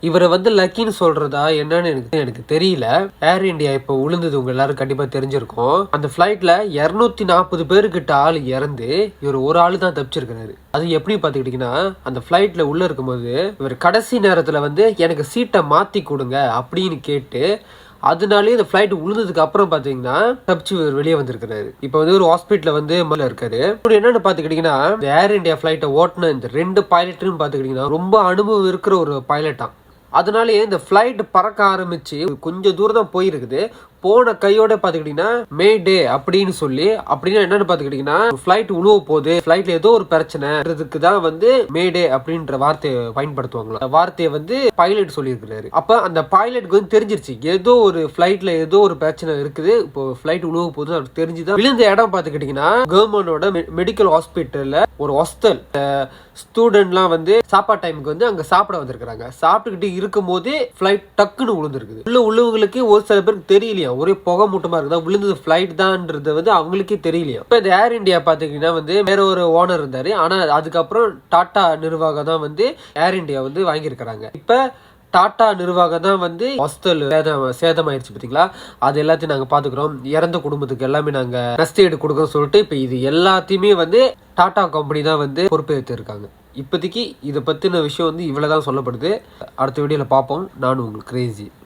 இவரை வந்து லக்கின்னு சொல்றதா என்னன்னு எனக்கு தெரியல. ஏர் இந்தியா இப்போ விழுந்தது உங்க எல்லாரும் கண்டிப்பா தெரிஞ்சிருக்கும். அந்த ஃபிளைட்ல 240 பேருக்கிட்ட ஆள் இறந்து இவர் ஒரு ஆளு தான் தப்பிச்சிருக்கிறாரு. அது எப்படி பாத்துக்கிட்டீங்கன்னா, அந்த ஃபிளைட்ல உள்ள இருக்கும்போது இவர் கடைசி நேரத்துல வந்து எனக்கு சீட்டை மாத்தி கொடுங்க அப்படின்னு கேட்டு அதனாலே இந்த ஃபிளைட் விழுந்ததுக்கு அப்புறம் பாத்தீங்கன்னா தப்பிச்சு வெளியே வந்திருக்கிறாரு. இப்போ வந்து ஒரு ஹாஸ்பிட்டல்ல வந்து மேல இருக்காரு. என்னன்னு பாத்துக்கிட்டீங்கன்னா, இந்த ஏர் இந்தியா ஃபிளைட்டை ஓட்டுன இந்த 2 பைலட்டும் பாத்துக்கிட்டீங்கன்னா ரொம்ப அனுபவம் இருக்கிற ஒரு பைலட்டா. அதனாலேயே இந்த ஃபிளைட் பறக்க ஆரம்பிச்சு கொஞ்சம் தூரம் தான் போயிருக்குது. போன கையோட பாத்துக்கிட்டீங்கன்னா மே டே அப்படின்னு சொல்லி, அப்படின்னா என்னன்னு பாத்துக்கிட்டீங்கன்னா ஃபிளைட் உழுவ போகுது, ஃபிளைட்ல ஏதோ ஒரு பிரச்சனைக்கு தான் வந்து மே டே அப்படின்ற வார்த்தையை பயன்படுத்துவாங்களா. வார்த்தையை வந்து பைலட் சொல்லியிருக்கிறாரு. அப்ப அந்த பைலட்டுக்கு வந்து தெரிஞ்சிருச்சு ஏதோ ஒரு ஃபிளைட்ல ஏதோ ஒரு பிரச்சனை இருக்குது, இப்போ ஃபிளைட் உழுவ போகுது அவருக்கு தெரிஞ்சுதான். விழுந்த இடம் பாத்துக்கிட்டீங்கன்னா கவர்மெண்டோட மெடிக்கல் ஹாஸ்பிட்டல்ல ஒரு ஹாஸ்டல். ஸ்டூடெண்ட்லாம் வந்து சாப்பாடு டைமுக்கு வந்து அங்க சாப்பிட வந்திருக்காங்க. சாப்பிட்டுக்கிட்டு இருக்கும் போதே ஃபிளைட் டக்குன்னு விழுந்திருக்குது. உள்ளவங்களுக்கு ஒரு சில பேருக்கு தெரியலையா, ஒரே புகை மூட்டமா இருக்குதா, விழுந்தது ஃபிளைட் தான்ன்றது வந்து அவங்களுக்கே தெரியலையா. இப்ப இந்த ஏர் இந்தியா பாத்தீங்கன்னா வந்து வேற ஒரு ஓனர் இருந்தாரு. ஆனா அதுக்கப்புறம் டாடா நிர்வாகம் தான் வந்து ஏர் இந்தியா வந்து வாங்கியிருக்கிறாங்க. இப்ப டாடா நிர்வாகம் தான் வந்து ஹாஸ்டல் சேதமாயிருச்சு பார்த்தீங்களா, அது எல்லாத்தையும் நாங்கள் பார்த்துக்கிறோம். இறந்த குடும்பத்துக்கு எல்லாமே நாங்கள் நஷ்டஈடு கொடுக்கறோம் சொல்லிட்டு இப்போ இது எல்லாத்தையுமே வந்து டாடா கம்பெனி தான் வந்து பொறுப்பேற்று இருக்காங்க. இப்போதைக்கு இதை பற்றின விஷயம் வந்து இவ்வளோ தான் சொல்லப்படுது. அடுத்த வீடியோவில் பார்ப்போம். நானும் உங்களுக்கு கிரேசி.